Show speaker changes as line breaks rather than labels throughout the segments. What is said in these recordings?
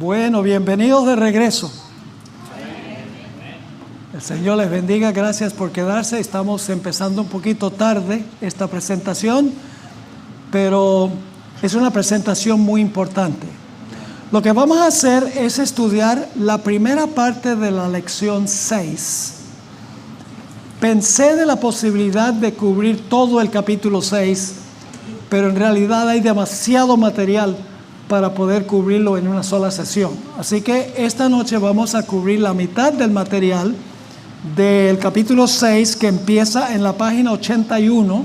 Bueno, bienvenidos de regreso. El Señor les bendiga, gracias por quedarse. Estamos empezando un poquito tarde esta presentación, pero es una presentación muy importante. Lo que vamos a hacer es estudiar la primera parte de la lección 6. Pensé de la posibilidad de cubrir todo el capítulo 6, pero en realidad hay demasiado material para poder cubrirlo en una sola sesión. Así que esta noche vamos a cubrir la mitad del material del capítulo 6, que empieza en la página 81,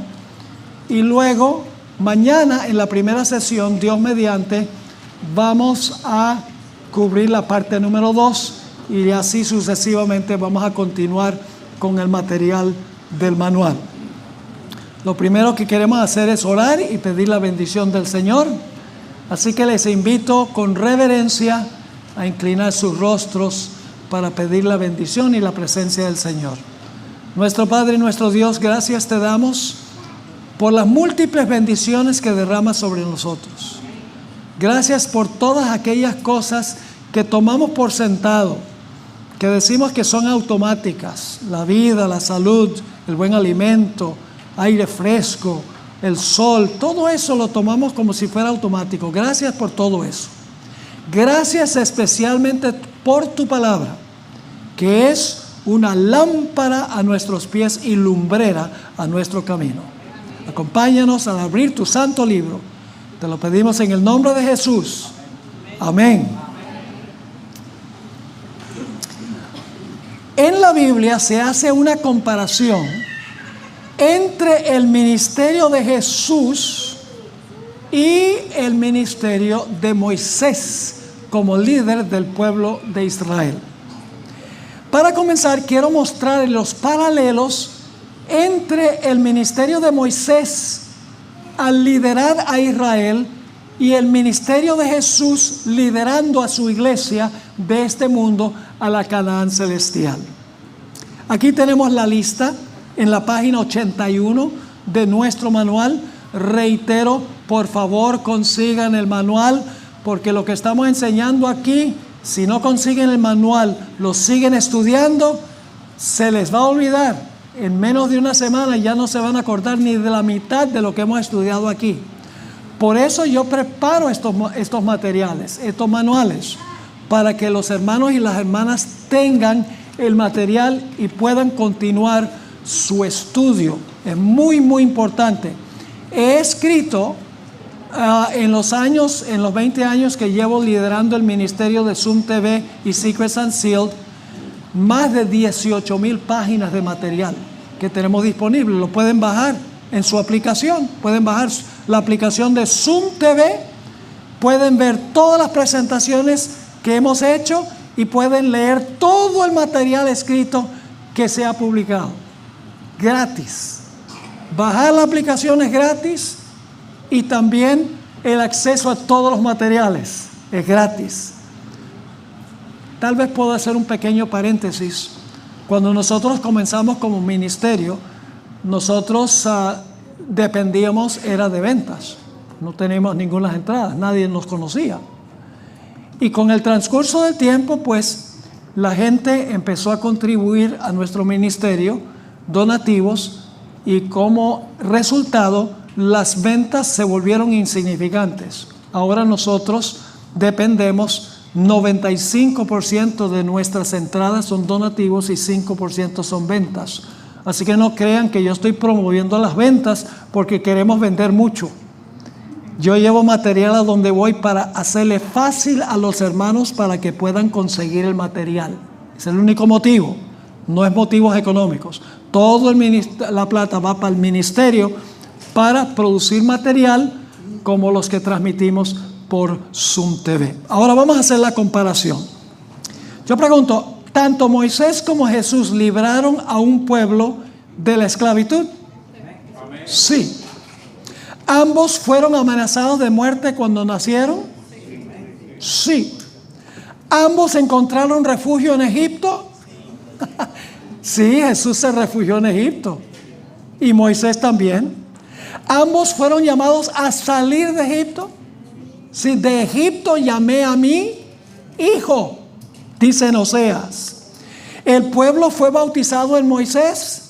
y luego mañana en la primera sesión, Dios mediante, vamos a cubrir la parte número 2 y así sucesivamente vamos a continuar con el material del manual. Lo primero que queremos hacer es orar y pedir la bendición del Señor. Así que les invito con reverencia a inclinar sus rostros para pedir la bendición y la presencia del Señor. Nuestro Padre y nuestro Dios, gracias te damos por las múltiples bendiciones que derramas sobre nosotros. Gracias por todas aquellas cosas que tomamos por sentado, que decimos que son automáticas: la vida, la salud, el buen alimento, aire fresco, el sol. Todo eso lo tomamos como si fuera automático. Gracias por todo eso. Gracias especialmente por tu palabra, que es una lámpara a nuestros pies y lumbrera a nuestro camino. Acompáñanos al abrir tu santo libro. Te lo pedimos en el nombre de Jesús. Amén. En la Biblia se hace una comparación entre el ministerio de Jesús y el ministerio de Moisés como líder del pueblo de Israel. Para comenzar, quiero mostrar los paralelos entre el ministerio de Moisés al liderar a Israel y el ministerio de Jesús liderando a su iglesia de este mundo a la Canaán celestial. Aquí tenemos la lista en la página 81 de nuestro manual. Reitero, por favor consigan el manual, porque lo que estamos enseñando aquí, si no consiguen el manual, lo siguen estudiando, se les va a olvidar. En menos de una semana ya no se van a acordar ni de la mitad de lo que hemos estudiado aquí. Por eso yo preparo estos materiales, estos manuales, para que los hermanos y las hermanas tengan el material y puedan continuar su estudio. Es muy, muy importante. He escrito en los 20 años que llevo liderando el ministerio de Zoom TV y Secrets Unsealed, más de 18,000 páginas de material que tenemos disponible. Lo pueden bajar en su aplicación. Pueden bajar la aplicación de Zoom TV, pueden ver todas las presentaciones que hemos hecho y pueden leer todo el material escrito que se ha publicado. Gratis. Bajar la aplicación es gratis y también el acceso a todos los materiales es gratis. Tal vez puedo hacer un pequeño paréntesis. Cuando nosotros comenzamos como ministerio, nosotros dependíamos, era de ventas. No teníamos ninguna entrada, nadie nos conocía. Y con el transcurso del tiempo, pues, la gente empezó a contribuir a nuestro ministerio, donativos, y como resultado, las ventas se volvieron insignificantes. Ahora nosotros dependemos. 95% de nuestras entradas son donativos y 5% son ventas. Así que no crean que yo estoy promoviendo las ventas porque queremos vender mucho. Yo llevo material a donde voy para hacerle fácil a los hermanos para que puedan conseguir el material. Es el único motivo, no es motivos económicos. Todo la plata va para el ministerio para producir material como los que transmitimos por Zoom TV. Ahora vamos a hacer la comparación. Yo pregunto, ¿tanto Moisés como Jesús libraron a un pueblo de la esclavitud? Sí. ¿Ambos fueron amenazados de muerte cuando nacieron? Sí. ¿Ambos encontraron refugio en Egipto? Sí, Jesús se refugió en Egipto. Y Moisés también. ¿Ambos fueron llamados a salir de Egipto? Si de Egipto llamé a mí, hijo, dice en Oseas. ¿El pueblo fue bautizado en Moisés?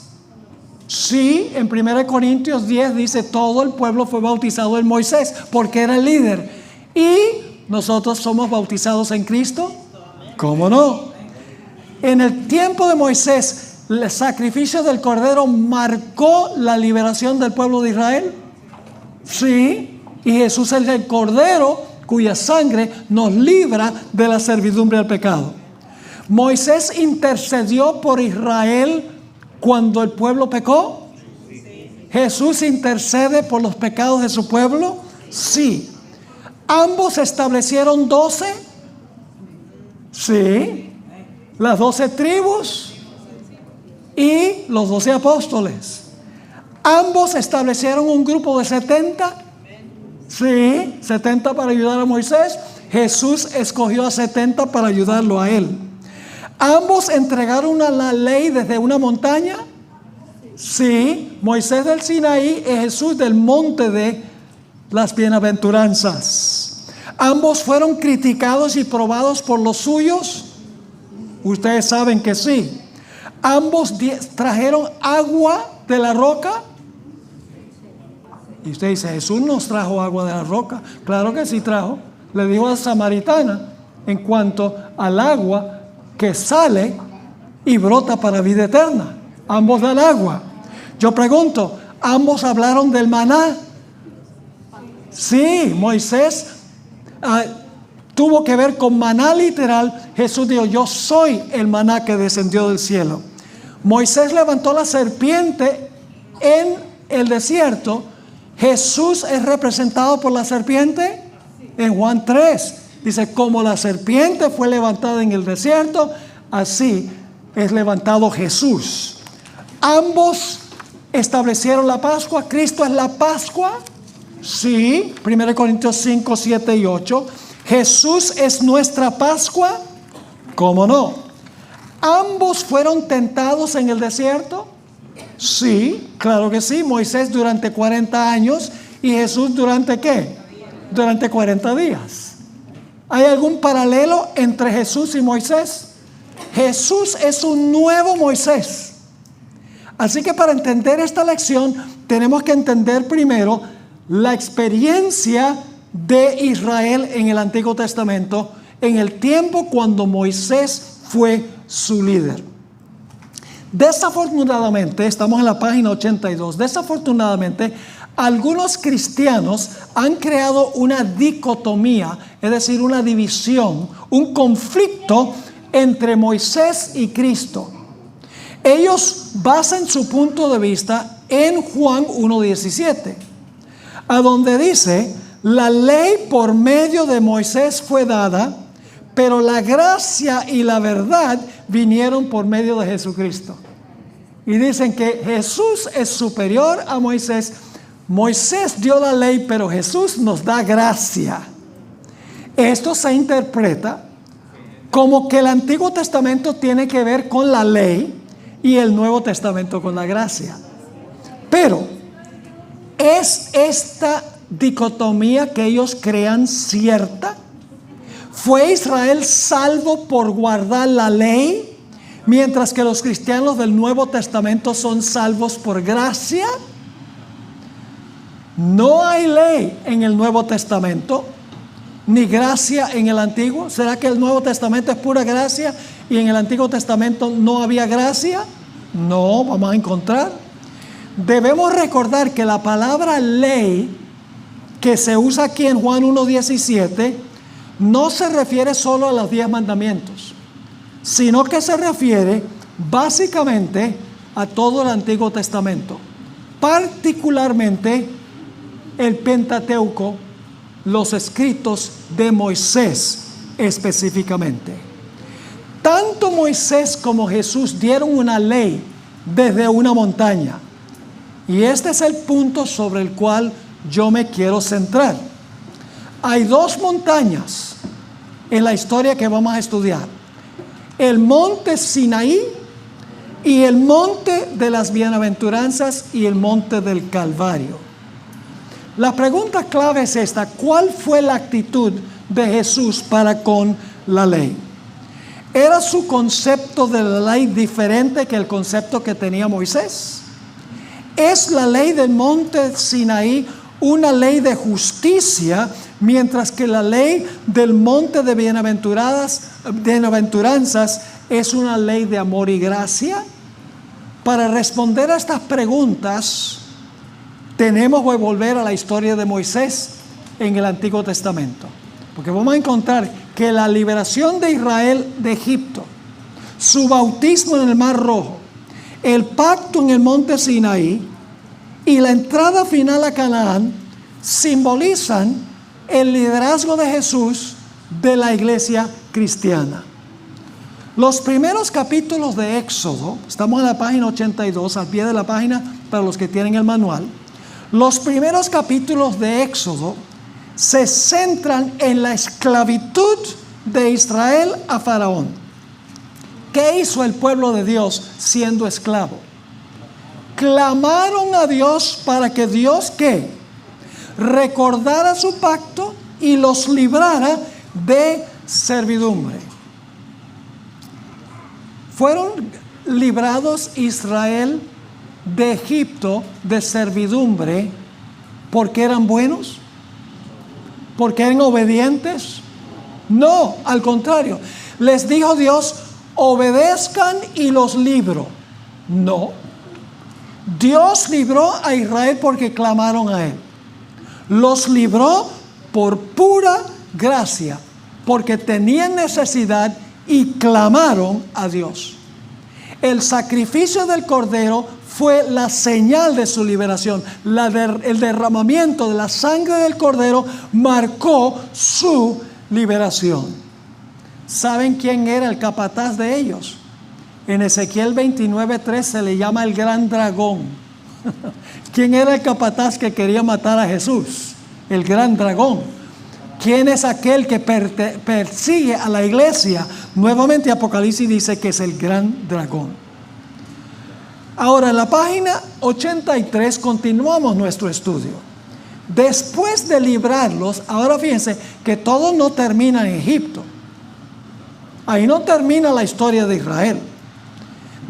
Sí, en 1 Corintios 10 dice todo el pueblo fue bautizado en Moisés porque era el líder. ¿Y nosotros somos bautizados en Cristo? ¿Cómo no? En el tiempo de Moisés, el sacrificio del cordero marcó la liberación del pueblo de Israel. Sí, y Jesús es el cordero cuya sangre nos libra de la servidumbre al pecado. Moisés intercedió por Israel cuando el pueblo pecó. Jesús intercede por los pecados de su pueblo. Sí. Ambos establecieron 12. Sí. Las 12 tribus y los 12 apóstoles. Ambos establecieron un grupo de 70. Sí, 70 para ayudar a Moisés. Jesús escogió a 70 para ayudarlo a él. Ambos entregaron la ley desde una montaña. Sí, Moisés del Sinaí y Jesús del monte de las bienaventuranzas. Ambos fueron criticados y probados por los suyos. Ustedes saben que sí. Ambos trajeron agua de la roca. Y usted dice, Jesús nos trajo agua de la roca. Claro que sí trajo. Le dijo a la samaritana en cuanto al agua que sale y brota para vida eterna. Ambos dan agua. Yo pregunto, ¿ambos hablaron del maná? Sí, Moisés tuvo que ver con maná literal. Jesús dijo, yo soy el maná que descendió del cielo. Moisés levantó la serpiente en el desierto. Jesús es representado por la serpiente en Juan 3. Dice, como la serpiente fue levantada en el desierto, así es levantado Jesús. Ambos establecieron la Pascua. ¿Cristo es la Pascua? Sí, 1 Corintios 5, 7 y 8. ¿Jesús es nuestra Pascua? ¿Cómo no? ¿Ambos fueron tentados en el desierto? Sí, claro que sí. Moisés durante 40 años y Jesús durante ¿qué? Durante 40 días. ¿Hay algún paralelo entre Jesús y Moisés? Jesús es un nuevo Moisés. Así que para entender esta lección tenemos que entender primero la experiencia de Israel en el Antiguo Testamento, en el tiempo cuando Moisés fue su líder. Desafortunadamente, estamos en la página 82, desafortunadamente, algunos cristianos han creado una dicotomía, es decir, una división, un conflicto entre Moisés y Cristo. Ellos basan su punto de vista en Juan 1:17, a donde dice, la ley por medio de Moisés fue dada, pero la gracia y la verdad vinieron por medio de Jesucristo. Y dicen que Jesús es superior a Moisés. Moisés dio la ley, pero Jesús nos da gracia. Esto se interpreta como que el Antiguo Testamento tiene que ver con la ley y el Nuevo Testamento con la gracia. Pero ¿es esta dicotomía que ellos crean cierta? ¿Fue Israel salvo por guardar la ley, mientras que los cristianos del Nuevo Testamento son salvos por gracia? No hay ley en el Nuevo Testamento, ni gracia en el Antiguo. ¿Será que el Nuevo Testamento es pura gracia y en el Antiguo Testamento no había gracia? No, vamos a encontrar. Debemos recordar que la palabra ley que se usa aquí en Juan 1:17 no se refiere solo a los 10 mandamientos, sino que se refiere básicamente a todo el Antiguo Testamento, particularmente el Pentateuco, los escritos de Moisés específicamente. Tanto Moisés como Jesús dieron una ley desde una montaña, y este es el punto sobre el cual yo me quiero centrar. Hay 2 montañas en la historia que vamos a estudiar: el monte Sinaí y el monte de las bienaventuranzas y el monte del Calvario. La pregunta clave es esta: ¿cuál fue la actitud de Jesús para con la ley. ¿Era su concepto de la ley diferente que el concepto que tenía Moisés? ¿Es la ley del monte Sinaí una ley de justicia, mientras que la ley del monte de bienaventuranzas es una ley de amor y gracia? Para responder a estas preguntas, tenemos que volver a la historia de Moisés en el Antiguo Testamento. Porque vamos a encontrar que la liberación de Israel de Egipto, su bautismo en el Mar Rojo, el pacto en el monte Sinaí y la entrada final a Canaán simbolizan el liderazgo de Jesús de la iglesia cristiana. Los primeros capítulos de Éxodo, estamos en la página 82, al pie de la página para los que tienen el manual. Los primeros capítulos de Éxodo se centran en la esclavitud de Israel a Faraón. ¿Qué hizo el pueblo de Dios siendo esclavo? Clamaron a Dios para que Dios, ¿qué? Recordara su pacto y los librara de servidumbre. ¿Fueron librados Israel de Egipto de servidumbre porque eran buenos? ¿Porque eran obedientes? No, al contrario. Les dijo Dios, obedezcan y los libro. No. Dios libró a Israel porque clamaron a Él. Los libró por pura gracia, porque tenían necesidad y clamaron a Dios. El sacrificio del Cordero fue la señal de su liberación. El derramamiento de la sangre del Cordero marcó su liberación. ¿Saben quién era el capataz de ellos? En Ezequiel 29:3 se le llama el gran dragón. ¿Quién era el capataz que quería matar a Jesús? El gran dragón. ¿Quién es aquel que persigue a la iglesia? Nuevamente Apocalipsis dice que es el gran dragón. Ahora, en la página 83 continuamos nuestro estudio. Después de librarlos, ahora fíjense que todo no termina en Egipto. Ahí no termina la historia de Israel.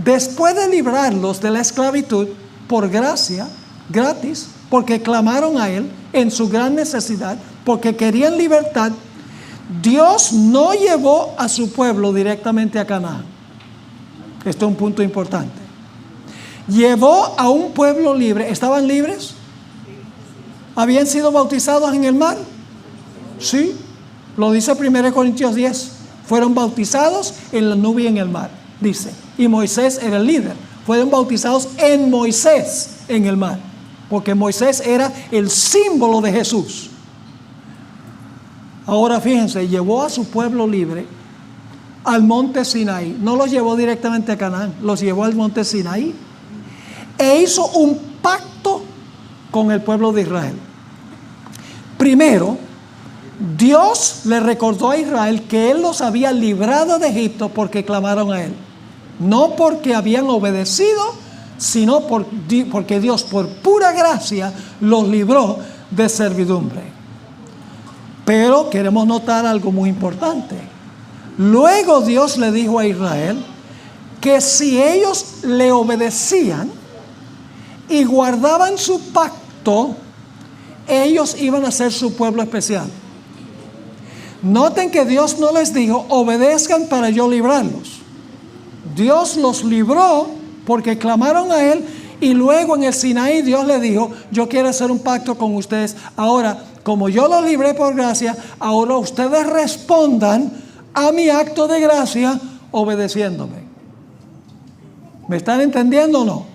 Después de librarlos de la esclavitud, por gracia, gratis, porque clamaron a Él en su gran necesidad, porque querían libertad, Dios no llevó a su pueblo directamente a Canaán. Esto es un punto importante. Llevó a un pueblo libre. ¿Estaban libres? ¿Habían sido bautizados en el mar? Sí, lo dice 1 Corintios 10. Fueron bautizados en la nube y en el mar, dice. Y Moisés era el líder. Fueron bautizados en Moisés en el mar, porque Moisés era el símbolo de Jesús. Ahora fíjense, llevó a su pueblo libre al monte Sinaí. No los llevó directamente a Canaán, los llevó al monte Sinaí. E hizo un pacto con el pueblo de Israel. Primero, Dios le recordó a Israel que Él los había librado de Egipto porque clamaron a Él. No porque habían obedecido, sino porque Dios por pura gracia los libró de servidumbre. Pero queremos notar algo muy importante. Luego Dios le dijo a Israel que si ellos le obedecían y guardaban su pacto, ellos iban a ser su pueblo especial. Noten que Dios no les dijo, obedezcan para yo librarlos. Dios los libró porque clamaron a Él, y luego en el Sinaí Dios le dijo, yo quiero hacer un pacto con ustedes. Ahora, como yo los libré por gracia, ahora ustedes respondan a mi acto de gracia obedeciéndome. ¿Me están entendiendo o no?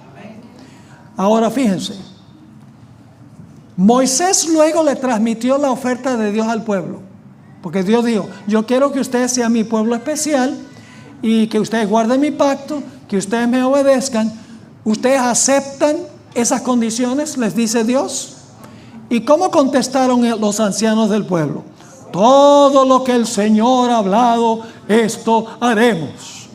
Ahora fíjense, Moisés luego le transmitió la oferta de Dios al pueblo, porque Dios dijo, yo quiero que ustedes sean mi pueblo especial y que ustedes guarden mi pacto, que ustedes me obedezcan. ¿Ustedes aceptan esas condiciones?, les dice Dios. ¿Y cómo contestaron los ancianos del pueblo? Todo lo que el Señor ha hablado, esto haremos.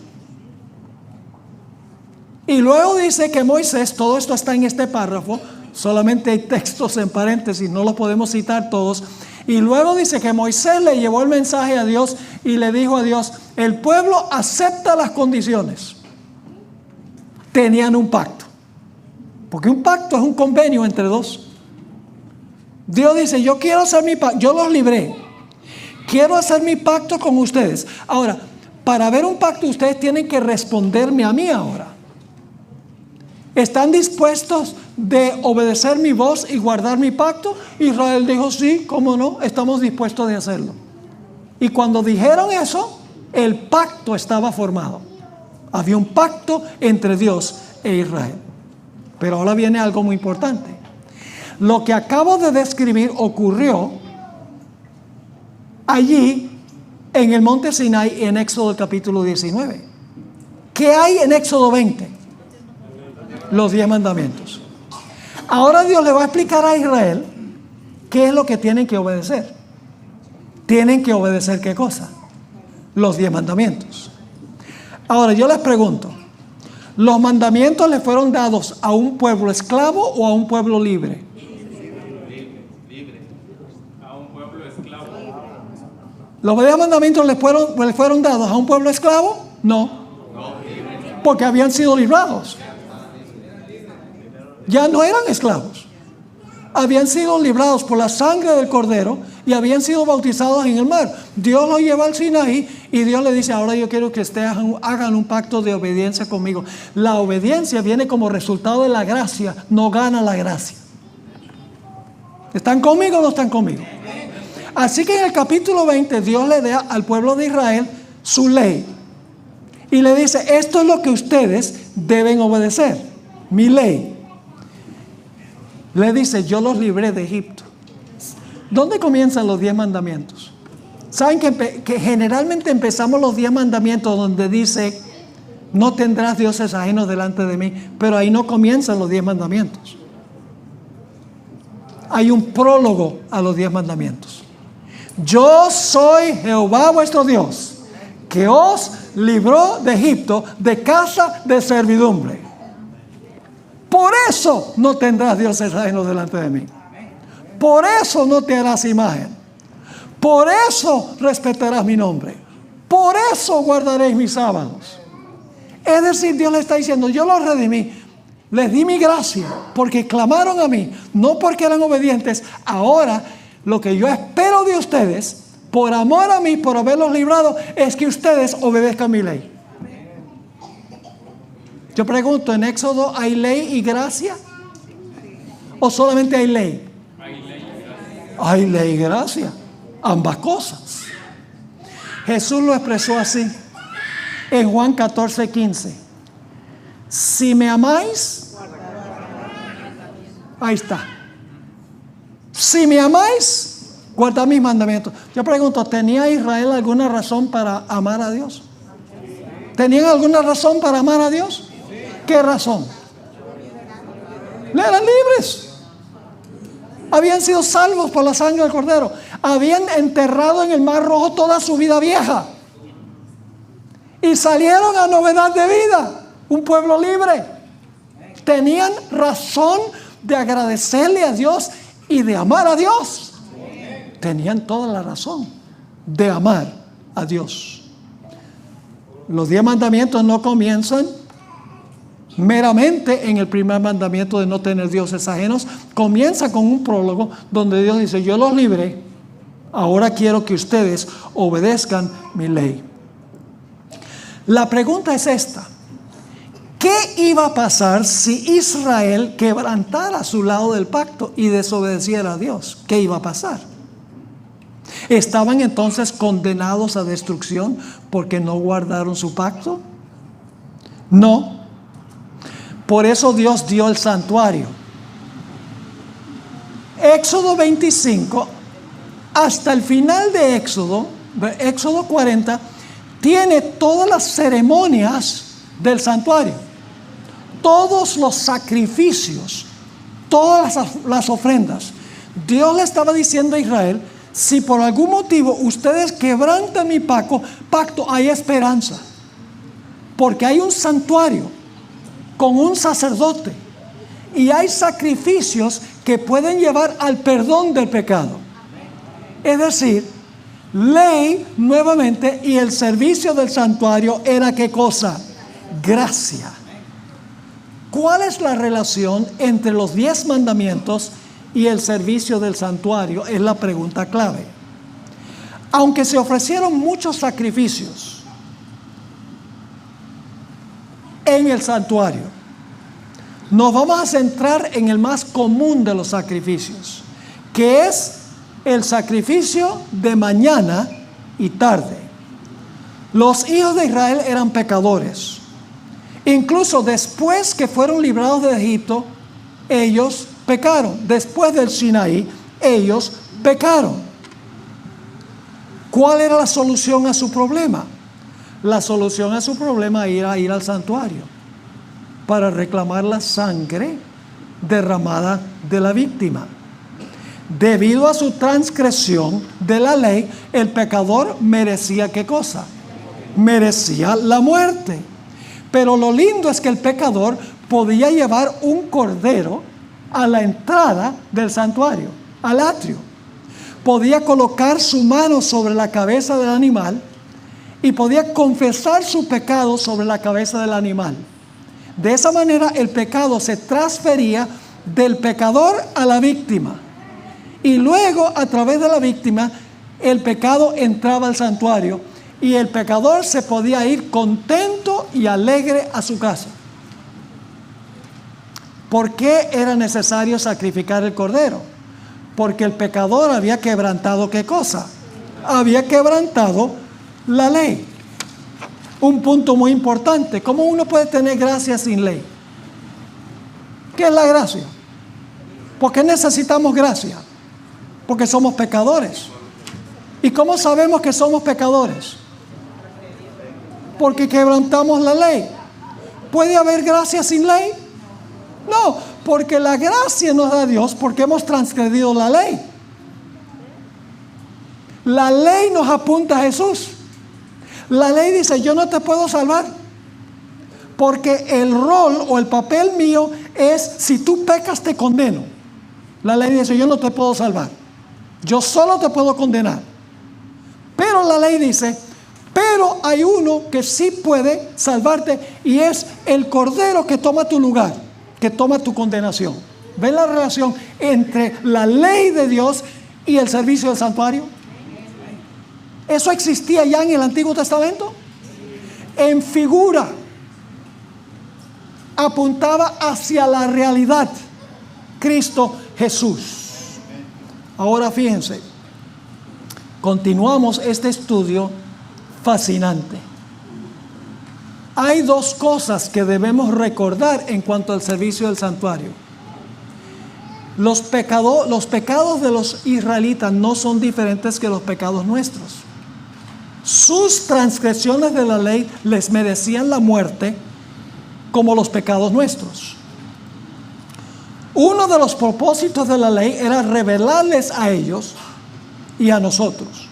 Y luego dice que Moisés, todo esto está en este párrafo, solamente hay textos en paréntesis, no los podemos citar todos. Y luego dice que Moisés le llevó el mensaje a Dios y le dijo a Dios, el pueblo acepta las condiciones. Tenían un pacto. Porque un pacto es un convenio entre dos. Dios dice, yo quiero hacer mi pacto, yo los libré. Quiero hacer mi pacto con ustedes. Ahora, para ver un pacto ustedes tienen que responderme a mí ahora. ¿Están dispuestos de obedecer mi voz y guardar mi pacto? Israel dijo, sí, cómo no, estamos dispuestos de hacerlo. Y cuando dijeron eso, el pacto estaba formado. Había un pacto entre Dios e Israel. Pero ahora viene algo muy importante. Lo que acabo de describir ocurrió allí en el monte Sinai en Éxodo capítulo 19. ¿Qué hay en Éxodo 20? Los 10 mandamientos. Ahora Dios le va a explicar a Israel qué es lo que tienen que obedecer. Tienen que obedecer ¿qué cosa? Los 10 mandamientos. Ahora yo les pregunto, ¿los mandamientos le fueron dados a un pueblo esclavo o a un pueblo libre?
Libre. A un pueblo esclavo.
¿Los 10 mandamientos le fueron dados a un pueblo esclavo? No. Porque habían sido librados. Ya no eran esclavos. Habían sido librados por la sangre del Cordero y habían sido bautizados en el mar. Dios los lleva al Sinaí y Dios le dice, ahora yo quiero que ustedes hagan un pacto de obediencia conmigo. La obediencia viene como resultado de la gracia, no gana la gracia. ¿Están conmigo o no están conmigo? Así que en el capítulo 20 Dios le da al pueblo de Israel su ley y le dice, esto es lo que ustedes deben obedecer, mi ley. Le dice, yo los libré de Egipto. ¿Dónde comienzan los 10 mandamientos? Saben que generalmente empezamos los 10 mandamientos donde dice, no tendrás dioses ajenos delante de mí, pero ahí no comienzan los 10 mandamientos. Hay un prólogo a los 10 mandamientos. Yo soy Jehová vuestro Dios, que os libró de Egipto, de casa de servidumbre. Por eso no tendrás dioses ajenos delante de mí. Por eso no te harás imagen. Por eso respetarás mi nombre. Por eso guardaréis mis sábados. Es decir, Dios le está diciendo, yo los redimí. Les di mi gracia porque clamaron a mí, no porque eran obedientes. Ahora lo que yo espero de ustedes, por amor a mí, por haberlos librado, es que ustedes obedezcan mi ley. Yo pregunto, ¿en Éxodo hay ley y gracia? ¿O solamente hay ley? Hay ley y gracia. Ambas cosas. Jesús lo expresó así en Juan 14:15. Si me amáis, ahí está. Si me amáis, guardad mis mandamientos. Yo pregunto, ¿tenía Israel alguna razón para amar a Dios? ¿Tenían alguna razón para amar a Dios? ¿Qué razón? Eran libres. Habían sido salvos por la sangre del Cordero. Habían enterrado en el Mar Rojo toda su vida vieja. Y salieron a novedad de vida. Un pueblo libre. Tenían razón de agradecerle a Dios y de amar a Dios. Tenían toda la razón de amar a Dios. Los 10 mandamientos no comienzan meramente en el primer mandamiento de no tener dioses ajenos. Comienza con un prólogo donde Dios dice, yo los libré, ahora quiero que ustedes obedezcan mi ley. La pregunta es esta: ¿qué iba a pasar si Israel quebrantara su lado del pacto y desobedeciera a Dios? ¿Qué iba a pasar? ¿Estaban entonces condenados a destrucción porque no guardaron su pacto? No. Por eso Dios dio el santuario. Éxodo 25, hasta el final de Éxodo 40, tiene todas las ceremonias del santuario. Todos los sacrificios, todas las ofrendas. Dios le estaba diciendo a Israel, si por algún motivo ustedes quebrantan mi pacto, hay esperanza. Porque hay un santuario con un sacerdote y hay sacrificios que pueden llevar al perdón del pecado. Es decir, ley nuevamente, y el servicio del santuario era ¿qué cosa? Gracia. ¿Cuál es la relación entre los 10 mandamientos y el servicio del santuario? Es la pregunta clave. Aunque se ofrecieron muchos sacrificios en el santuario, nos vamos a centrar en el más común de los sacrificios, que es el sacrificio de mañana y tarde. Los hijos de Israel eran pecadores. Incluso después que fueron librados de Egipto, ellos pecaron. Después del Sinaí, ellos pecaron. ¿Cuál era la solución a su problema? La solución a su problema era ir al santuario para reclamar la sangre derramada de la víctima. Debido a su transgresión de la ley, el pecador merecía ¿qué cosa? Merecía la muerte. Pero lo lindo es que el pecador podía llevar un cordero a la entrada del santuario, al atrio. Podía colocar su mano sobre la cabeza del animal y podía confesar su pecado sobre la cabeza del animal. De esa manera el pecado se transfería del pecador a la víctima. Y luego, a través de la víctima, el pecado entraba al santuario y el pecador se podía ir contento y alegre a su casa. ¿Por qué era necesario sacrificar el cordero? Porque el pecador había quebrantado ¿qué cosa? Había quebrantado la ley. Un punto muy importante. ¿Cómo uno puede tener gracia sin ley? ¿Qué es la gracia? ¿Por qué necesitamos gracia? Porque somos pecadores. ¿Y cómo sabemos que somos pecadores? Porque quebrantamos la ley. ¿Puede haber gracia sin ley? No, porque la gracia nos da Dios porque hemos transgredido la ley. La ley nos apunta a Jesús. La ley dice, yo no te puedo salvar. Porque el rol o el papel mío es, si tú pecas te condeno. La ley dice, yo no te puedo salvar. Yo solo te puedo condenar. Pero la ley dice, pero hay uno que sí puede salvarte y es el cordero que toma tu lugar, que toma tu condenación. ¿Ven la relación entre la ley de Dios y el servicio del santuario? ¿Eso existía ya en el Antiguo Testamento? En figura. Apuntaba hacia la realidad. Cristo Jesús. Ahora fíjense, continuamos este estudio fascinante. Hay dos cosas que debemos recordar en cuanto al servicio del santuario. Los pecados de los israelitas no son diferentes que los pecados nuestros. Sus transgresiones de la ley les merecían la muerte como los pecados nuestros. Uno de los propósitos de la ley era revelarles a ellos y a nosotros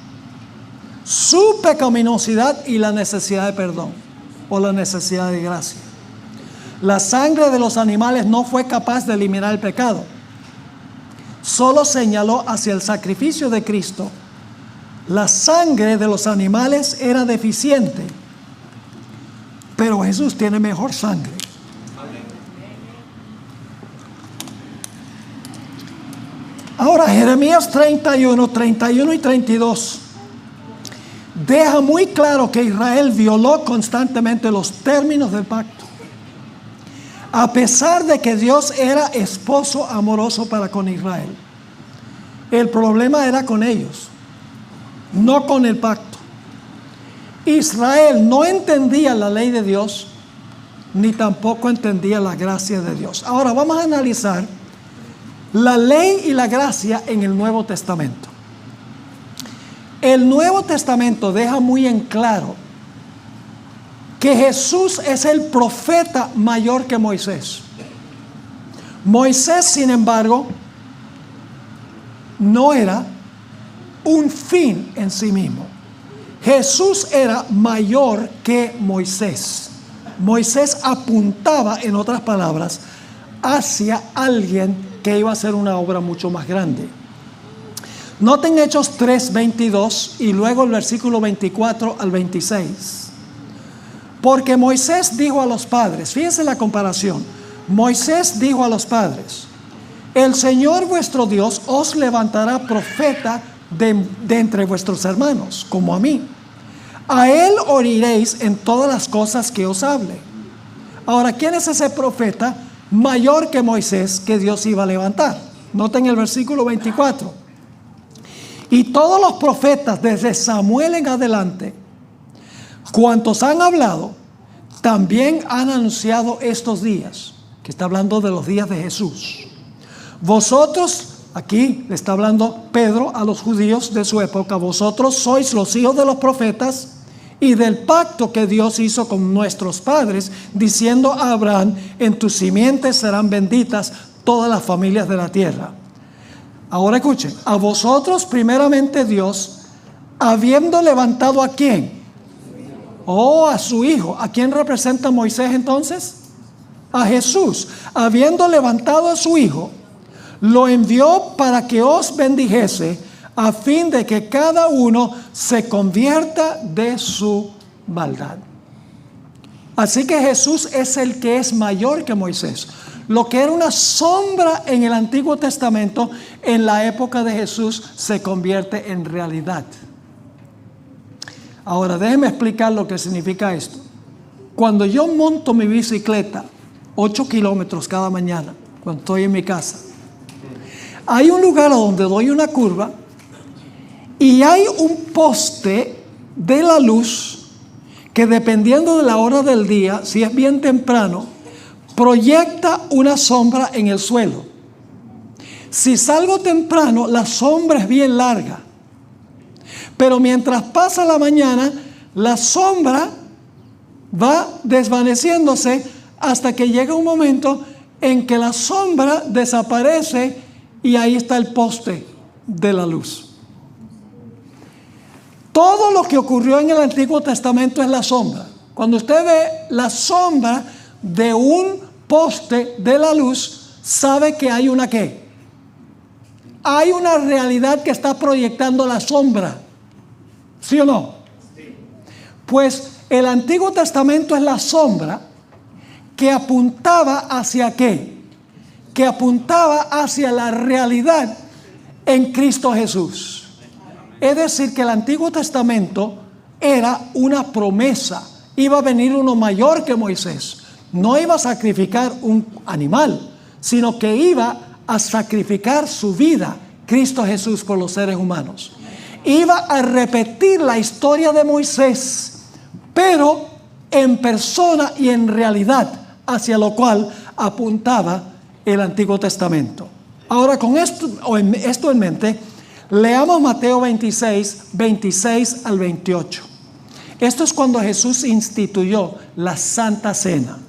su pecaminosidad y la necesidad de perdón o la necesidad de gracia. La sangre de los animales no fue capaz de eliminar el pecado. Solo señaló hacia el sacrificio de Cristo. La sangre de los animales era deficiente, pero Jesús tiene mejor sangre. Ahora, Jeremías 31 y 32 deja muy claro que Israel violó constantemente los términos del pacto. A pesar de que Dios era esposo amoroso para con Israel, el problema era con ellos, no con el pacto. Israel no entendía la ley de Dios, ni tampoco entendía la gracia de Dios. Ahora vamos a analizar la ley y la gracia en el Nuevo Testamento. El Nuevo Testamento deja muy en claro que Jesús es el profeta mayor que Moisés. Moisés, sin embargo, no era un fin en sí mismo. Jesús era mayor que Moisés. Moisés apuntaba, en otras palabras, hacia alguien que iba a hacer una obra mucho más grande. Noten Hechos 3:22 y luego el versículo 24 al 26. Porque Moisés dijo a los padres, fíjense la comparación. Moisés dijo a los padres: el Señor vuestro Dios os levantará profeta de entre vuestros hermanos, como a mí. A él oiréis en todas las cosas que os hable. Ahora, ¿quién es ese profeta mayor que Moisés que Dios iba a levantar? Noten el versículo 24. Y todos los profetas desde Samuel en adelante, cuantos han hablado, también han anunciado estos días, que está hablando de los días de Jesús. Vosotros, aquí le está hablando Pedro a los judíos de su época, vosotros sois los hijos de los profetas y del pacto que Dios hizo con nuestros padres, diciendo a Abraham: en tus simientes serán benditas todas las familias de la tierra. Ahora escuchen, a vosotros primeramente Dios, habiendo levantado ¿a quién? A su hijo. ¿A quién representa Moisés entonces? A Jesús. Habiendo levantado a su hijo, lo envió para que os bendijese, a fin de que cada uno se convierta de su maldad. Así que Jesús es el que es mayor que Moisés. Lo que era una sombra en el Antiguo Testamento, en la época de Jesús se convierte en realidad. Ahora déjenme explicar lo que significa esto. Cuando yo monto mi bicicleta 8 kilómetros cada mañana, cuando estoy en mi casa, hay un lugar donde doy una curva y hay un poste de la luz que, dependiendo de la hora del día, si es bien temprano, proyecta una sombra en el suelo. Si salgo temprano, la sombra es bien larga, pero mientras pasa la mañana, la sombra va desvaneciéndose hasta que llega un momento en que la sombra desaparece y ahí está el poste de la luz. Todo lo que ocurrió en el Antiguo Testamento es la sombra. Cuando usted ve la sombra de un poste de la luz, sabe que hay una ¿qué? Hay una realidad que está proyectando la sombra. ¿Sí o no? Sí. Pues el Antiguo Testamento es la sombra que apuntaba hacia ¿qué? Que apuntaba hacia la realidad en Cristo Jesús. Es decir, que el Antiguo Testamento era una promesa. Iba a venir uno mayor que Moisés. No iba a sacrificar un animal, sino que iba a sacrificar su vida, Cristo Jesús, por los seres humanos. Iba a repetir la historia de Moisés, pero en persona y en realidad, hacia lo cual apuntaba el Antiguo Testamento. Ahora, con esto en mente, leamos Mateo 26, 26 al 28. Esto es cuando Jesús instituyó la Santa Cena.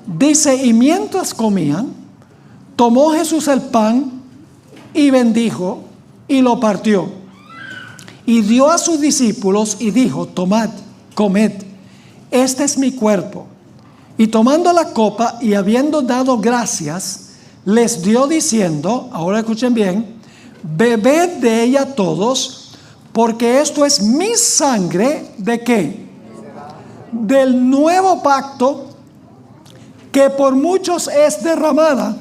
Dice: y mientras comían, tomó Jesús el pan y bendijo y lo partió. Y dio a sus discípulos y dijo: tomad, comed, este es mi cuerpo. Y tomando la copa y habiendo dado gracias, les dio diciendo, ahora escuchen bien: bebed de ella todos, porque esto es mi sangre, ¿de qué? Del nuevo pacto, que por muchos es derramada,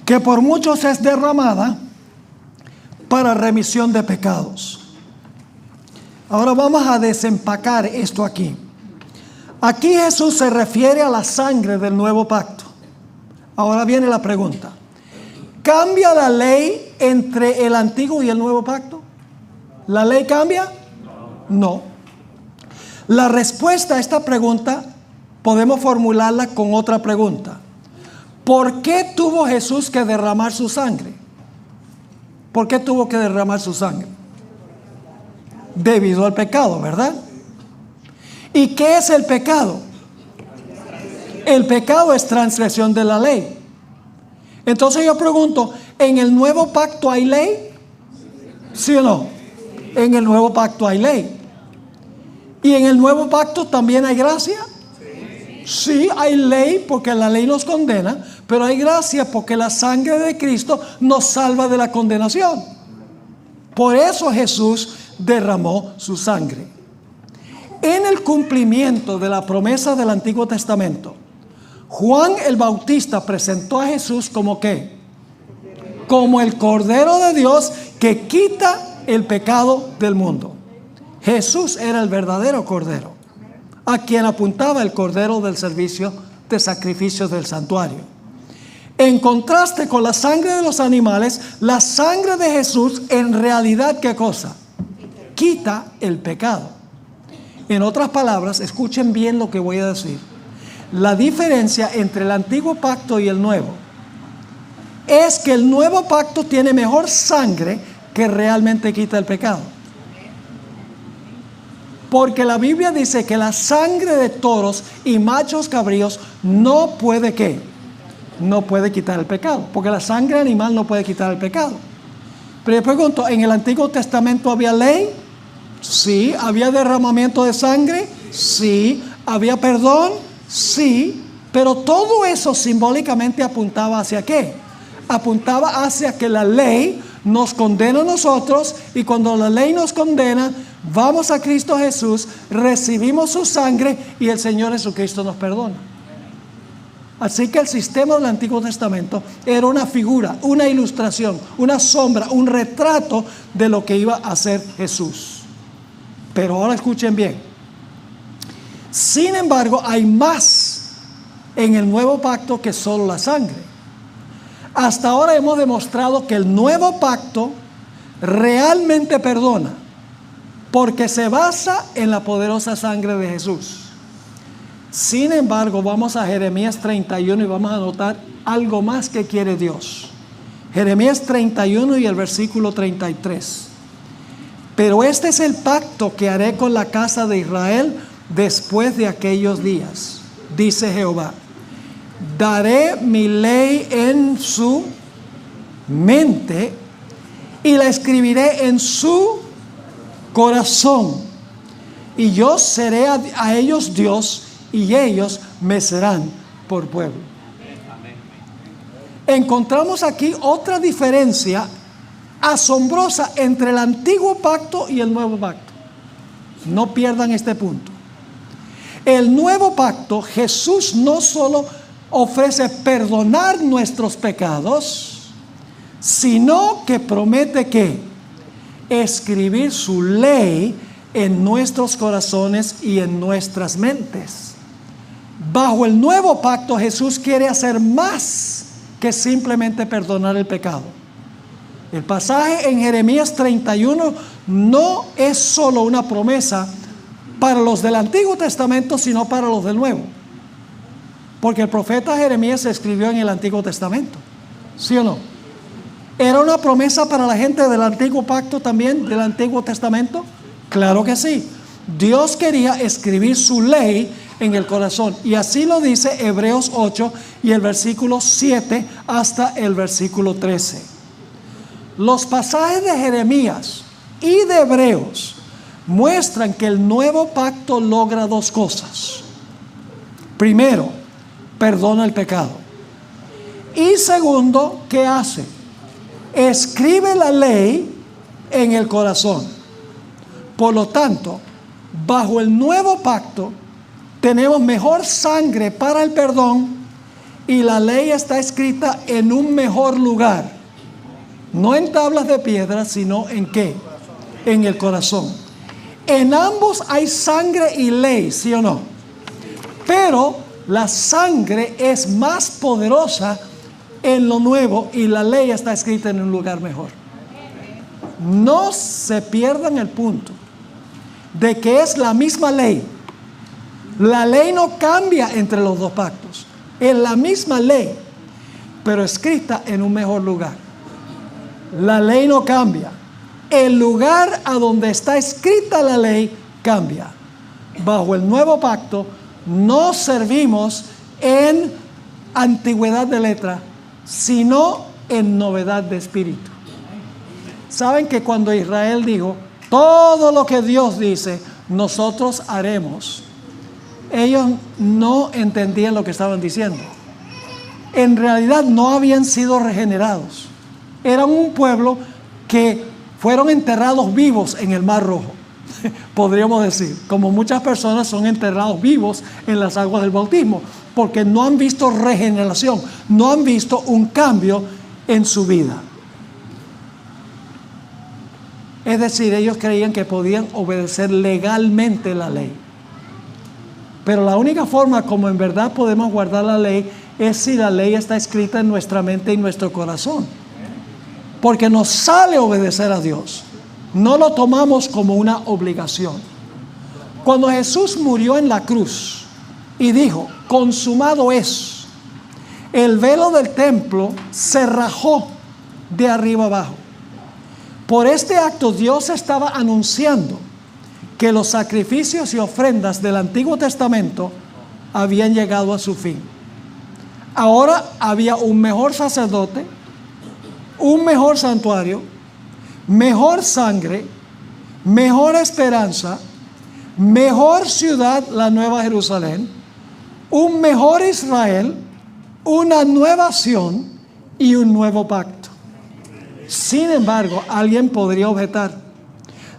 que por muchos es derramada para remisión de pecados. Ahora vamos a desempacar esto aquí. Aquí Jesús se refiere a la sangre del nuevo pacto. Ahora viene la pregunta: ¿cambia la ley entre el antiguo y el nuevo pacto? ¿La ley cambia? No. La respuesta a esta pregunta podemos formularla con otra pregunta: ¿por qué tuvo Jesús que derramar su sangre? ¿Por qué tuvo que derramar su sangre? Debido al pecado, ¿verdad? ¿Y qué es el pecado? El pecado es transgresión de la ley. Entonces yo pregunto: ¿en el nuevo pacto hay ley? ¿Sí o no? En el nuevo pacto hay ley. ¿Y en el nuevo pacto también hay gracia? Sí, hay ley porque la ley nos condena, pero hay gracia porque la sangre de Cristo nos salva de la condenación. Por eso Jesús derramó su sangre. En el cumplimiento de la promesa del Antiguo Testamento, Juan el Bautista presentó a Jesús como ¿qué? Como el Cordero de Dios que quita el pecado del mundo. Jesús era el verdadero Cordero, a quien apuntaba el Cordero del servicio de sacrificios del santuario. En contraste con la sangre de los animales, la sangre de Jesús en realidad ¿qué cosa? Quita el pecado. En otras palabras, escuchen bien lo que voy a decir. La diferencia entre el antiguo pacto y el nuevo es que el nuevo pacto tiene mejor sangre que realmente quita el pecado. Porque la Biblia dice que la sangre de toros y machos cabríos no puede ¿qué? No puede quitar el pecado. Porque la sangre animal no puede quitar el pecado. Pero yo pregunto, ¿en el Antiguo Testamento había ley? Sí. ¿Había derramamiento de sangre? Sí. ¿Había perdón? Sí. Pero todo eso simbólicamente apuntaba hacia ¿qué? Apuntaba hacia que la ley nos condena a nosotros, y cuando la ley nos condena, vamos a Cristo Jesús, recibimos su sangre y el Señor Jesucristo nos perdona. Así que el sistema del Antiguo Testamento era una figura, una ilustración, una sombra, un retrato de lo que iba a hacer Jesús. Pero ahora escuchen bien. Sin embargo, hay más en el nuevo pacto que solo la sangre. Hasta ahora hemos demostrado que el nuevo pacto realmente perdona, porque se basa en la poderosa sangre de Jesús. Sin embargo, vamos a Jeremías 31 y vamos a notar algo más que quiere Dios. Jeremías 31 y el versículo 33. Pero este es el pacto que haré con la casa de Israel después de aquellos días, dice Jehová. Daré mi ley en su mente y la escribiré en su corazón. Y yo seré a ellos Dios y ellos me serán por pueblo. Encontramos aquí otra diferencia asombrosa entre el antiguo pacto y el nuevo pacto. No pierdan este punto. El nuevo pacto, Jesús no solo ofrece perdonar nuestros pecados, sino que promete que escribir su ley en nuestros corazones y en nuestras mentes. Bajo el nuevo pacto, Jesús quiere hacer más que simplemente perdonar el pecado. El pasaje en Jeremías 31 no es solo una promesa para los del Antiguo Testamento, sino para los del Nuevo. Porque el profeta Jeremías se escribió en el Antiguo Testamento. ¿Sí o no? ¿Era una promesa para la gente del Antiguo Pacto también, del Antiguo Testamento? Claro que sí. Dios quería escribir su ley en el corazón. Y así lo dice Hebreos 8 y el versículo 7 hasta el versículo 13. Los pasajes de Jeremías y de Hebreos muestran que el nuevo pacto logra dos cosas. Primero, perdona el pecado. Y segundo, ¿qué hace? Escribe la ley en el corazón. Por lo tanto, bajo el nuevo pacto, tenemos mejor sangre para el perdón y la ley está escrita en un mejor lugar. No en tablas de piedra, sino ¿en qué? En el corazón. En ambos hay sangre y ley, ¿sí o no? Pero la sangre es más poderosa en lo nuevo y la ley está escrita en un lugar mejor. No se pierdan el punto de que es la misma ley. La ley no cambia entre los dos pactos. Es la misma ley, pero escrita en un mejor lugar. La ley no cambia. El lugar a donde está escrita la ley cambia. Bajo el nuevo pacto no servimos en antigüedad de letra, sino en novedad de espíritu. Saben que cuando Israel dijo, todo lo que Dios dice, nosotros haremos. ellos no entendían lo que estaban diciendo. En realidad no habían sido regenerados. Eran un pueblo que fueron enterrados vivos en el Mar Rojo, podríamos decir, como muchas personas son enterrados vivos en las aguas del bautismo, porque no han visto regeneración, no han visto un cambio en su vida. Es decir, ellos creían que podían obedecer legalmente la ley. Pero la única forma como en verdad podemos guardar la ley es si la ley está escrita en nuestra mente y nuestro corazón. Porque nos sale obedecer a Dios. No lo tomamos como una obligación. Cuando Jesús murió en la cruz y dijo, consumado es, el velo del templo se rajó de arriba abajo. Por este acto Dios estaba anunciando que los sacrificios y ofrendas del Antiguo Testamento habían llegado a su fin. Ahora había un mejor sacerdote, un mejor santuario, mejor sangre, mejor esperanza, mejor ciudad, la Nueva Jerusalén, un mejor Israel, una nueva Sión y un nuevo pacto. Sin embargo, alguien podría objetar,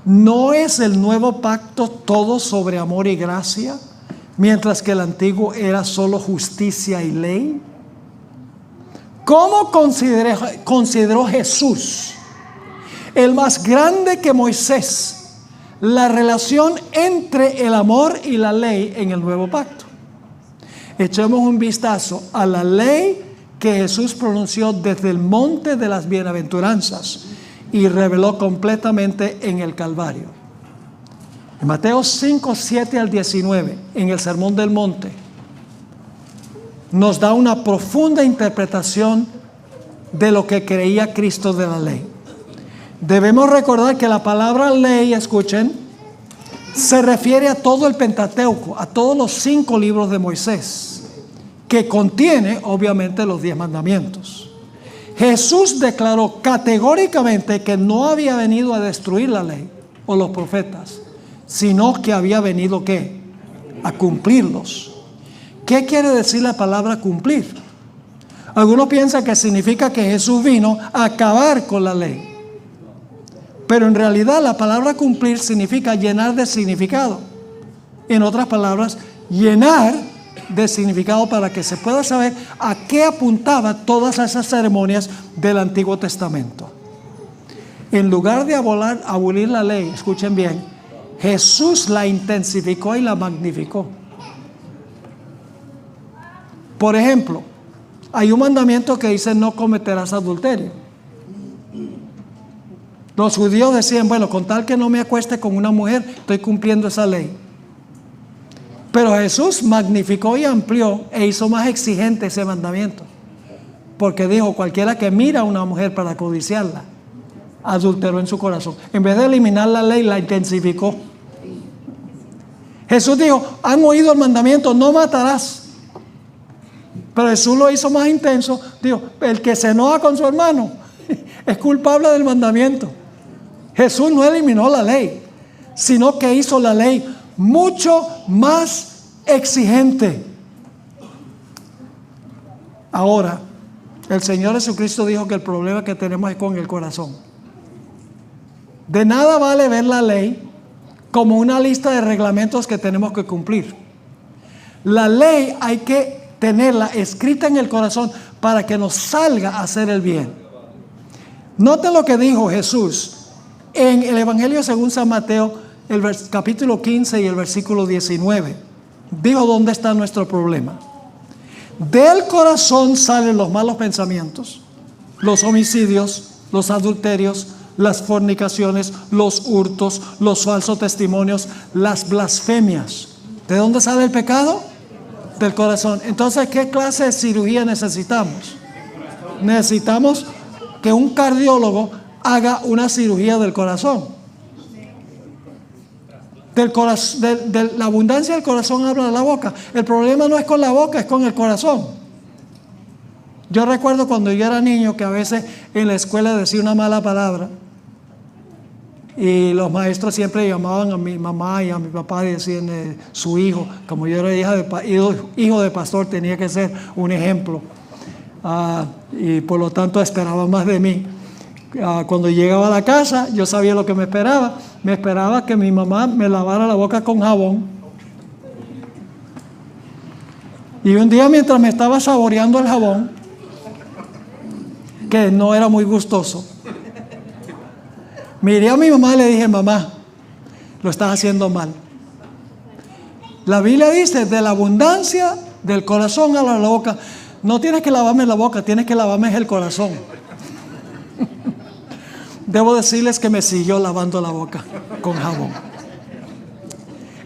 ¿no es el nuevo pacto todo sobre amor y gracia, mientras que el antiguo era solo justicia y ley? ¿Cómo consideró Jesús, el más grande que Moisés, la relación entre el amor y la ley en el nuevo pacto? Echemos un vistazo a la ley que Jesús pronunció desde el monte de las bienaventuranzas y reveló completamente en el Calvario. En Mateo 5, 7 al 19, en el Sermón del Monte, nos da una profunda interpretación de lo que creía Cristo de la ley. Debemos recordar que la palabra ley, escuchen, se refiere a todo el Pentateuco, a todos los 5 libros de Moisés, que contiene obviamente los 10 mandamientos. Jesús declaró categóricamente que no había venido a destruir la ley o los profetas, sino que había venido ¿qué? A cumplirlos. ¿Qué quiere decir la palabra cumplir? Algunos piensan que significa que Jesús vino a acabar con la ley. Pero en realidad la palabra cumplir significa llenar de significado. En otras palabras, llenar de significado para que se pueda saber a qué apuntaba todas esas ceremonias del Antiguo Testamento. En lugar de abolir la ley, escuchen bien, Jesús la intensificó y la magnificó. Por ejemplo, hay un mandamiento que dice no cometerás adulterio. Los judíos decían, bueno, con tal que no me acueste con una mujer, estoy cumpliendo esa ley. Pero Jesús magnificó y amplió e hizo más exigente ese mandamiento. Porque dijo, cualquiera que mira a una mujer para codiciarla, adulteró en su corazón. En vez de eliminar la ley, la intensificó. Jesús dijo, han oído el mandamiento, no matarás. Pero Jesús lo hizo más intenso. Dijo, el que se enoja con su hermano es culpable del mandamiento. Jesús no eliminó la ley, sino que hizo la ley mucho más exigente. Ahora, el Señor Jesucristo dijo que el problema que tenemos es con el corazón. De nada vale ver la ley como una lista de reglamentos que tenemos que cumplir. La ley hay que tenerla escrita en el corazón para que nos salga a hacer el bien. Noten lo que dijo Jesús en el Evangelio según San Mateo, el capítulo 15 y el versículo 19. Dijo dónde está nuestro problema. Del corazón salen los malos pensamientos, los homicidios, los adulterios, las fornicaciones, los hurtos, los falsos testimonios, las blasfemias. ¿De dónde sale el pecado? Del corazón. Entonces, ¿qué clase de cirugía necesitamos? Necesitamos que un cardiólogo haga una cirugía del corazón. De la abundancia del corazón habla la boca. El problema no es con la boca, es con el corazón. Yo recuerdo cuando yo era niño que a veces en la escuela decía una mala palabra Y los maestros siempre llamaban a mi mamá y a mi papá y decían su hijo. Como yo era hijo de pastor, tenía que ser un ejemplo. Y por lo tanto esperaba más de mí. Cuando llegaba a la casa, yo sabía lo que me esperaba. Me esperaba que mi mamá me lavara la boca con jabón. Y un día, mientras me estaba saboreando el jabón, que no era muy gustoso, miré a mi mamá y le dije: mamá, lo estás haciendo mal. La Biblia dice: de la abundancia del corazón a la boca. No tienes que lavarme la boca, tienes que lavarme el corazón. Debo decirles que me siguió lavando la boca con jabón.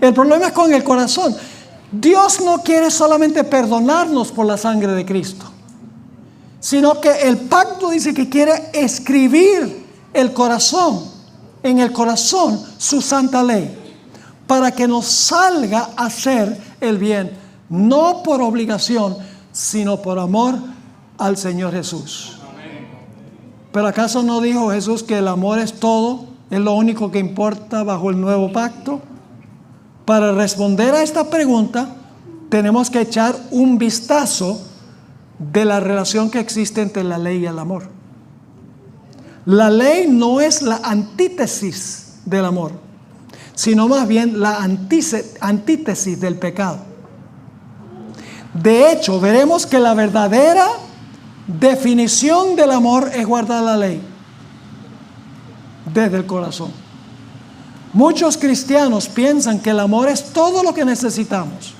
El problema es con el corazón. Dios no quiere solamente perdonarnos por la sangre de Cristo, sino que el pacto dice que quiere escribir en el corazón su santa ley, para que nos salga a hacer el bien, no por obligación, sino por amor al Señor Jesús. ¿Pero acaso no dijo Jesús que el amor es todo, es lo único que importa bajo el nuevo pacto? Para responder a esta pregunta, tenemos que echar un vistazo de la relación que existe entre la ley y el amor. La ley no es la antítesis del amor, sino más bien la antítesis del pecado. De hecho, veremos que la verdadera definición del amor es guardar la ley desde el corazón. Muchos cristianos piensan que el amor es todo lo que necesitamos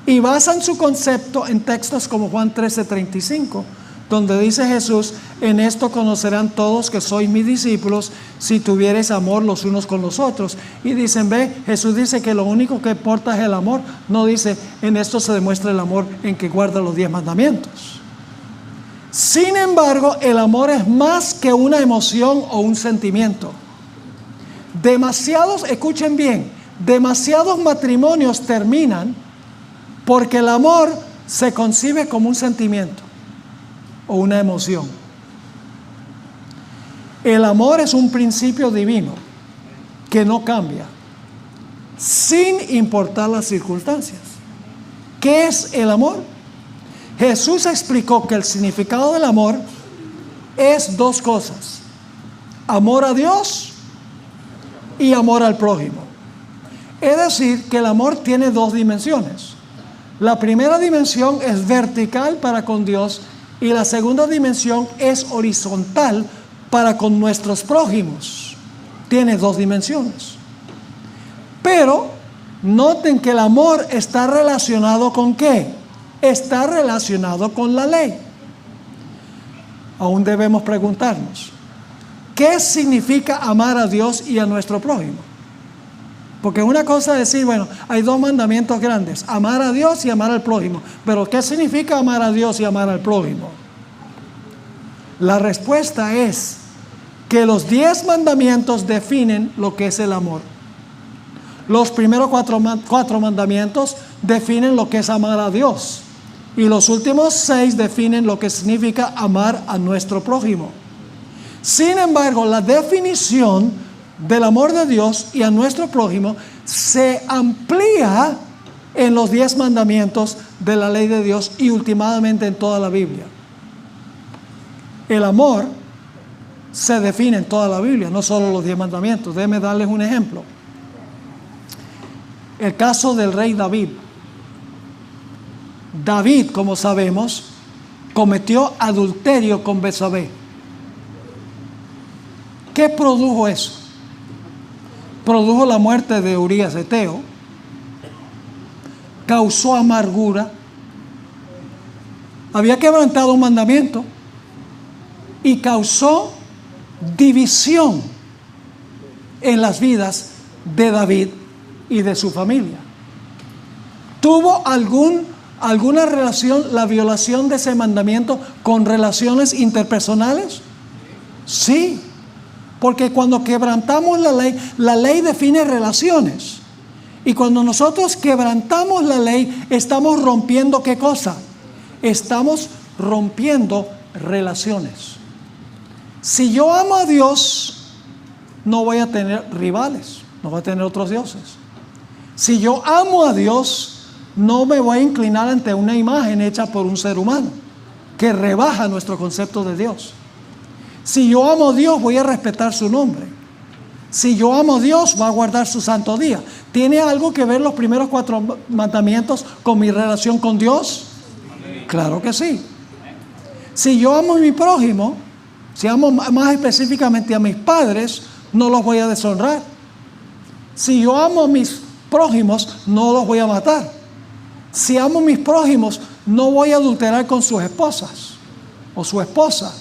y basan su concepto en textos como Juan 13:35, donde dice Jesús: en esto conocerán todos que sois mis discípulos, si tuviereis amor los unos con los otros. Y dicen: ve, Jesús dice que lo único que importa es el amor. No dice: en esto se demuestra el amor en que guarda los 10 mandamientos. Sin embargo, el amor es más que una emoción o un sentimiento. Escuchen bien, demasiados matrimonios terminan porque el amor se concibe como un sentimiento o una emoción. El amor es un principio divino que no cambia, sin importar las circunstancias. ¿Qué es el amor? Jesús explicó que el significado del amor es dos cosas: amor a Dios y amor al prójimo. Es decir, que el amor tiene dos dimensiones. La primera dimensión es vertical para con Dios y la segunda dimensión es horizontal para con nuestros prójimos. Tiene dos dimensiones. Pero noten que el amor está relacionado ¿con qué? Está relacionado con la ley. Aún debemos preguntarnos: ¿qué significa amar a Dios y a nuestro prójimo? Porque una cosa es decir, bueno, hay dos mandamientos grandes: amar a Dios y amar al prójimo. Pero ¿qué significa amar a Dios y amar al prójimo? La respuesta es que los 10 mandamientos definen lo que es el amor. Los primeros cuatro mandamientos definen lo que es amar a Dios. Y los últimos 6 definen lo que significa amar a nuestro prójimo. Sin embargo, la definición del amor de Dios y a nuestro prójimo se amplía en los 10 mandamientos de la ley de Dios y últimamente en toda la Biblia. El amor se define en toda la Biblia, no solo los 10 mandamientos. Déjenme darles un ejemplo. El caso del rey David. David, como sabemos, cometió adulterio con Betsabé. ¿Qué produjo eso? Produjo la muerte de Urías Eteo, causó amargura, había quebrantado un mandamiento y causó división en las vidas de David y de su familia. ¿Tuvo alguna relación la violación de ese mandamiento con relaciones interpersonales? Sí, porque cuando quebrantamos la ley define relaciones. Y cuando nosotros quebrantamos la ley, estamos rompiendo ¿qué cosa? Estamos rompiendo relaciones. Si yo amo a Dios no voy a tener rivales, no voy a tener otros dioses. Si yo amo a Dios, no me voy a inclinar ante una imagen hecha por un ser humano que rebaja nuestro concepto de Dios. Si yo amo a Dios, voy a respetar su nombre. Si yo amo a Dios, voy a guardar su santo día. ¿Tiene algo que ver los primeros 4 mandamientos con mi relación con Dios? Claro que sí. Si yo amo a mi prójimo, si amo más específicamente a mis padres, no los voy a deshonrar. Si yo amo a mis prójimos, no los voy a matar. Si amo a mis prójimos, no voy a adulterar con sus esposas o su esposa.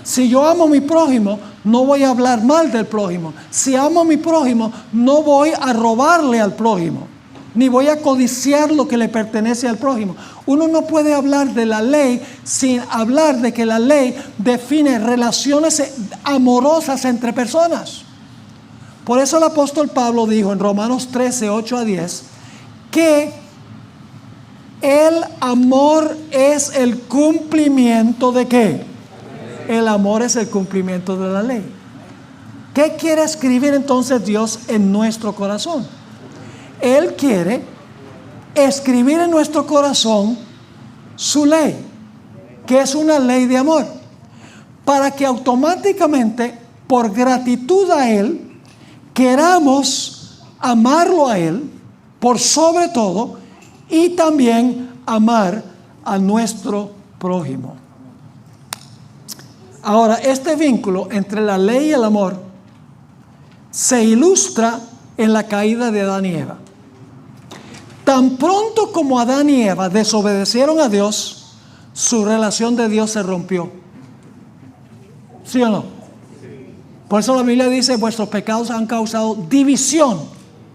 Si yo amo a mi prójimo, no voy a hablar mal del prójimo. Si amo a mi prójimo, no voy a robarle al prójimo, ni voy a codiciar lo que le pertenece al prójimo. Uno no puede hablar de la ley sin hablar de que la ley define relaciones amorosas entre personas. Por eso el apóstol Pablo dijo en Romanos 13, 8 a 10, que el amor es el cumplimiento ¿de qué? El amor es el cumplimiento de la ley. ¿Qué quiere escribir entonces Dios en nuestro corazón? Él quiere escribir en nuestro corazón su ley, que es una ley de amor, para que automáticamente, por gratitud a Él, queramos amarlo a Él por sobre todo y también amar a nuestro prójimo. Ahora, este vínculo entre la ley y el amor se ilustra en la caída de Adán y Eva. Tan pronto como Adán y Eva desobedecieron a Dios, su relación de Dios se rompió. ¿Sí o no? Por eso la Biblia dice: vuestros pecados han causado división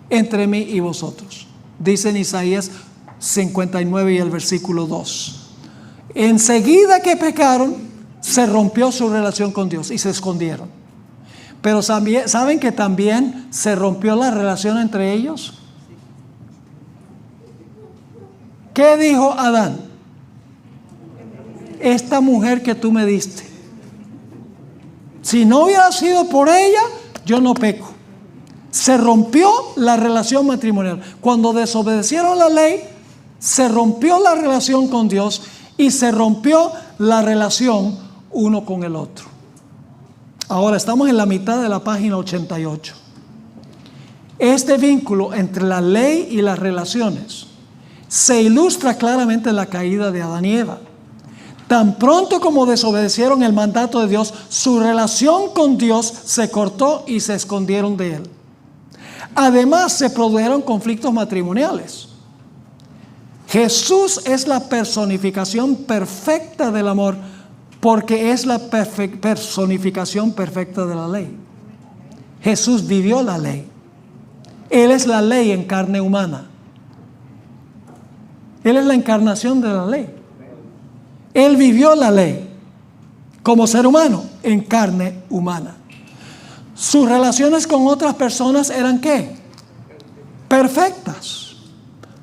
entre mí y vosotros. Dice en Isaías 59 y el versículo 2. Enseguida que pecaron, se rompió su relación con Dios y se escondieron. Pero ¿saben que también se rompió la relación entre ellos? ¿Qué dijo Adán? Esta mujer que tú me diste, si no hubiera sido por ella, yo no peco. Se rompió la relación matrimonial. Cuando desobedecieron la ley, se rompió la relación con Dios y se rompió la relación uno con el otro. Ahora estamos en la mitad de la página 88. Este vínculo entre la ley y las relaciones se ilustra claramente en la caída de Adán y Eva. Tan pronto como desobedecieron el mandato de Dios, su relación con Dios se cortó y se escondieron de Él. Además, se produjeron conflictos matrimoniales. Jesús es la personificación perfecta del amor, porque es la personificación perfecta de la ley. Jesús vivió la ley. Él es la ley en carne humana. Él es la encarnación de la ley. Él vivió la ley como ser humano en carne humana. Sus relaciones con otras personas eran ¿qué? Perfectas,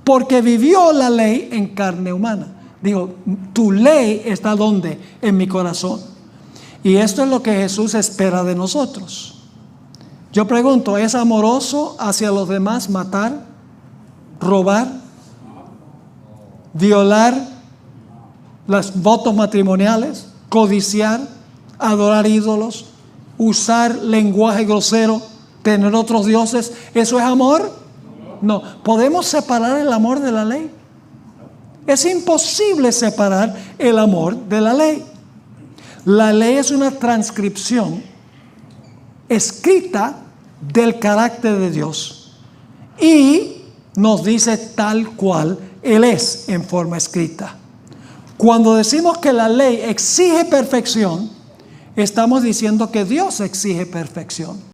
porque vivió la ley en carne humana. Digo, tu ley está ¿dónde? En mi corazón. Y esto es lo que Jesús espera de nosotros. Yo pregunto, ¿es amoroso hacia los demás matar, robar, violar los votos matrimoniales, codiciar, adorar ídolos, usar lenguaje grosero, tener otros dioses? ¿Eso es amor? No. ¿Podemos separar el amor de la ley? Es imposible separar el amor de la ley. La ley es una transcripción escrita del carácter de Dios y nos dice tal cual Él es en forma escrita. Cuando decimos que la ley exige perfección, estamos diciendo que Dios exige perfección.